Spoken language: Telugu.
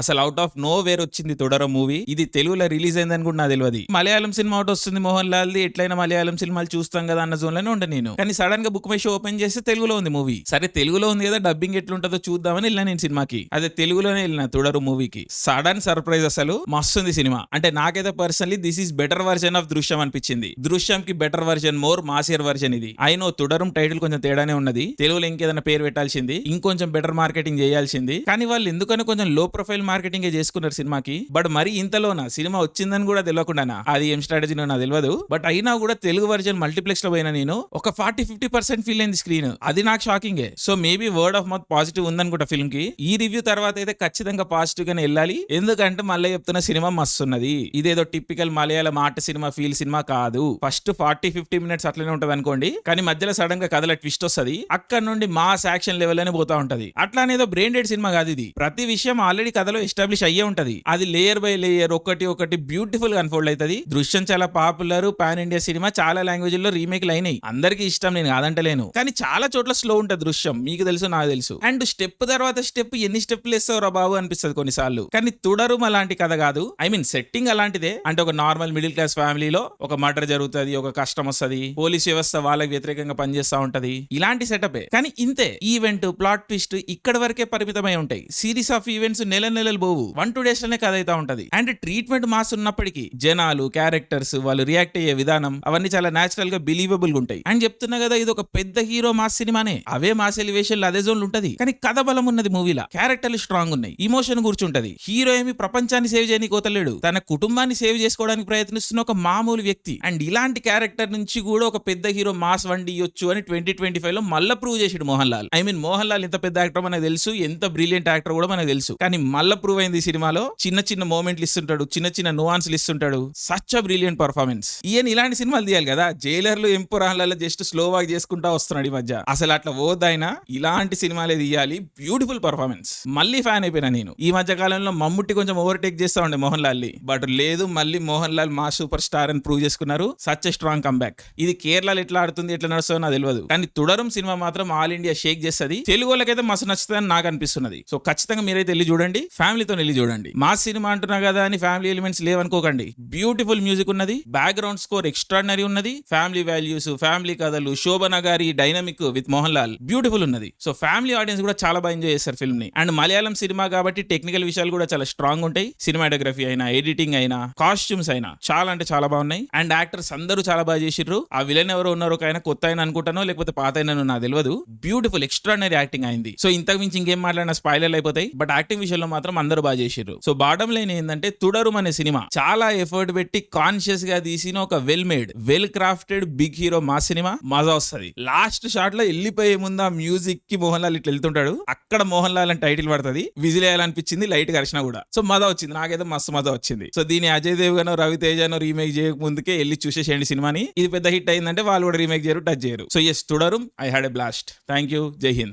అసలు అవుట్ ఆఫ్ నో వేర్ వచ్చింది తొడర మూవీ. ఇది తెలుగులో రిలీజ్ అయిందని కూడా నాకు తెలియదు. మలయాళం సినిమా ఒకటి వస్తుంది మోహన్ లాల్ ది, ఎట్లయినా మలయాళం సినిమాలు చూస్తాం కదా అన్న జోన్ లోనే ఉండే నేను. కానీ సడన్ గా బుక్ మై షో ఓపెన్ చేస్తే తెలుగులో ఉంది మూవీ. సరే తెలుగులో ఉంది కదా, డబ్బింగ్ ఎట్లుంటుందో చూద్దామని వెళ్ళినా నేను సినిమాకి. అదే తెలుగులోనే వెళ్ళిన తొడరు మూవీకి. సడన్ సర్ప్రైజ్, అసలు మస్తుంది సినిమా. అంటే నాకైతే personally this is better version of Drishyam అనిపించింది. దృశ్యం కి better version, more massier version ఇది. అయినో తుడరం టైటిల్ కొంచెం తేడానే ఉన్నది. తెలుగులో ఇంకేదైనా పేరు పెట్టాల్సింది, ఇంకొంచెం బెటర్ మార్కెటింగ్ చేయాల్సింది. కానీ వాళ్ళు ఎందుకని కొంచెం లో ప్రొఫైల్ మార్కెటింగ్ చేసుకున్నారు సినిమాకి. బట్ మరి ఇంతలోనా సినిమా వచ్చిందని కూడా తెలియకుండానా, అది ఏం స్ట్రాటజీనో నాకు తెలియదు. బట్ అయినా కూడా తెలుగు వర్జన్ మల్టీప్లెక్స్ లో పోయినా నేను ఒక 40-50% ఫీల్ అయింది స్క్రీన్. అది నాకు షాకింగే. So maybe word of mouth positive ఉందనుకుంటా ఫిల్మ్ కి. ఈ రివ్యూ తర్వాత అయితే ఖచ్చితంగా పాజిటివ్ గానే వెళ్ళాలి. ఎందుకంటే మళ్ళీ చెప్తున్న సినిమా మస్తున్నది. ఇదేదో టిపికల్ మలయాళం ఆట సినిమా ఫీల్ సినిమా కాదు. ఫస్ట్ 40-50 మినిట్స్ అట్లనే ఉంటది అనుకోండి, కానీ మధ్యలో సడన్ గా కథల ట్విస్ట్ వస్తుంది. అక్కడ నుండి మాస్ యాక్షన్ లెవెల్ అని పోతా ఉంటది. అట్లా అనేదో బ్రెయిన్ డెడ్ సినిమా కాదు ఇది. ప్రతి విషయం ఆల్రెడీ కథలో ఎస్టాబ్లిష్ అయ్యే ఉంటది. అది లేయర్ బై లేయర్ ఒకటి బ్యూటిఫుల్ గా అన్ఫోల్డ్ అవుతుంది. దృశ్యం చాలా పాపులర్ పాన్ ఇండియా సినిమా, చాలా లాంగ్వేజ్ లో రీమేక్లు అయినాయి. అందరికి ఇష్టం, నేను కాదంటలేను. కానీ చాలా చోట్ల స్లో ఉంటది దృశ్యం, మీకు తెలుసు నాకు తెలుసు. అండ్ స్టెప్ తర్వాత స్టెప్ ఎన్ని స్టెప్లు వేస్తావు బాబు అనిపిస్తుంది కొన్నిసార్లు. కానీ తుడరు అలాంటి కథ కాదు. ఐ మీన్ సెట్టింగ్ అలాంటిదే. అంటే ఒక నార్మల్ మిడిల్ క్లాస్ ఫ్యామిలీలో ఒక మర్డర్ జరుగుతుంది, ఒక కష్టం వస్తుంది, పోలీస్ వ్యవస్థ వాళ్ళకి వ్యతిరేకంగా పనిచేస్తా ఉంటది. ఇలాంటి సెటప్. కానీ ఇంతే. ఈవెంట్, ప్లాట్ ట్విస్ట్ ఇక్కడ వరకే పరిమితమై ఉంటాయి. సిరీస్ ఆఫ్ ఈవెంట్స్ నెలలు పోవు. 1-2 days లోనే కథ అయితే ఉంటది. అండ్ ట్రీట్మెంట్ మాస్ ఉన్నప్పటికీ జనాలు, క్యారెక్టర్స్, వాళ్ళు రియాక్ట్ అయ్యే విధానం అవన్నీ చాలా నేచురల్ గా బిలీవబుల్ గా ఉంటాయి. అండ్ చెప్తున్నా కదా, ఇది ఒక పెద్ద హీరో మాస్ సినిమానే. అవే మాస్ ఎలివేషన్ అదే జోన్లు ఉంటది. కానీ కథ బలం ఉన్నది మూవీలా. క్యారెక్టర్లు స్ట్రాంగ్ ఉన్నాయి, ఇమోషన్ కూర్చుంటది. హీరో ఏమి ప్రపంచాన్ని సేవ్ చేయని కోతలేడు, తన కుటుంబాన్ని సేవ్ చేసుకోవడానికి ప్రయత్నిస్తున్న ఒక మామూలు వ్యక్తి. అండ్ ఇలాంటి క్యారెక్టర్ నుంచి కూడా ఒక పెద్ద హీరో మాస్ వండియొచ్చు అని 2025 లో మళ్ళీ ప్రూవ్ చేసాడు మోహన్ లాల్. ఐ మీన్ మోహన్ లాల్ ఎంత పెద్ద యాక్టర్ మనకు తెలుసు, ఎంత బ్రిలియంట్ యాక్టర్ కూడా మనకు తెలుసు. కానీ మళ్ళీ ప్రూవ్ అయింది ఈ సినిమాలో. చిన్న చిన్న మూమెంట్లు ఇస్తుంటాడు, చిన్న నువాన్స్లు ఇస్తుంటాడు. Such a brilliant performance. ఈయన ఇలాంటి సినిమాలు తీయాలి కదా. జైలర్లు, ఎంపురాన్లలో జస్ట్ స్లో వాక్ చేసుకుంటా వస్తున్నాడు ఈ మధ్య. అసలు అట్లా పోద్దాయినా ఇలాంటి సినిమాలే తీయాలి. Beautiful performance. మళ్ళీ ఫ్యాన్ అయిపోయినా నేను. ఈ మధ్య కాలంలో మమ్ముట్టి కొంచెం ఓవర్టేక్ చేస్తా ఉండే మోహన్ లాల్ ని. బట్ లేదు, మళ్ళీ మోహన్ లాల్ మా సూపర్ స్టార్ అని ప్రూవ్ చేసుకున్నారు. Such a strong comeback. ఇది కేరళలో ఎట్లా ఆడుతుంది, ఎట్లా నడుస్తుందో నాకు తెలియదు. కానీ తుడరం సినిమా మాత్రం ఆల్ ఇండియా షేక్ చేస్తుంది. తెలుగు వాళ్ళకైతే మస్తు నచ్చుతుందని నాకు అనిపిస్తున్నది. సో ఖచ్చితంగా మీరైతే వెళ్ళి చూడండి, ఫ్యామిలీతో వెళ్ళి చూడండి. మా సినిమా అంటున్నా కదా అని ఫ్యామిలీ ఎలిమెంట్స్ లేవనుకోకండి. బ్యూటిఫుల్ మ్యూజిక్ ఉన్నది, బ్యాక్గ్రౌండ్ స్కోర్ ఎక్స్ట్రాడినరీ ఉన్నది, ఫ్యామిలీ వాల్యూస్, ఫ్యామిలీ కథలు, శోభన గారి dynamic with Mohan Lal beautiful ఉన్నది. సో ఫ్యామిలీ ఆడియన్స్ కూడా చాలా బాగా ఎంజాయ్ చేస్తారు ఫిల్మ్ ని. అండ్ మలయాళం సినిమా కాబట్టి టెక్నికల్ విషయాలు కూడా చాలా స్ట్రాంగ్ ఉంటాయి. సినిమాటోగ్రఫీ అయినా, ఎడిటింగ్ అయినా, కాస్ట్యూమ్స్ అయినా చాలా అంటే చాలా బాగున్నాయి. అండ్ యాక్టర్స్ అందరూ చాలా బాగా చేసిర్రు. ఆ విలన్ ఎవరో ఉన్నారు, ఒక ఆయన కొత్త ఆయన అనుకుంటానో లేకపోతే పాత అయినా నాకు తెలియదు. బ్యూటిఫుల్ ఎక్స్ట్రాడినరీ యాక్టింగ్ అయింది. సో ఇంతకు మించి ఇంకేం మాట్లాడినా స్పాయిలర్లు అయిపోతాయి. బట్ యాక్టింగ్ విషయంలో మాత్రం అందరూ బాగా చేసిర్రు. సో బాటం లైన్ ఏంటంటే, తుడరం అనే సినిమా చాలా ఎఫర్ట్ పెట్టి కాన్షియస్ గా తీసిన ఒక well made, well crafted big hero మా సినిమా. మజా వస్తుంది. లాస్ట్ షాట్ లో వెళ్ళిపోయే ముందు ఆ మ్యూజిక్ కి మోహన్ లాల్ ఇట్లా వెళ్తుంటాడు, అక్కడ మోహన్ లాల్ అని టైటిల్ పడుతుంది. విజిల్ వేయాలనిపించింది లైట్ గా అరిచినా కూడా. సో మజా వచ్చింది, నాకైతే మస్తు మజా వచ్చింది. సో దీని అజయ్ దేవ్ గానో రవితేజనో రీమేక్ చేయక ముందుకే వెళ్ళి చూసేసేయండి సినిమాని. ఇది పెద్ద హిట్ అయిందంటే వాళ్ళు కూడా రీమేక్ చేయరు, టచ్ చేయరు. So yes, Thudarum I had a blast. Thank you. Jai Hind.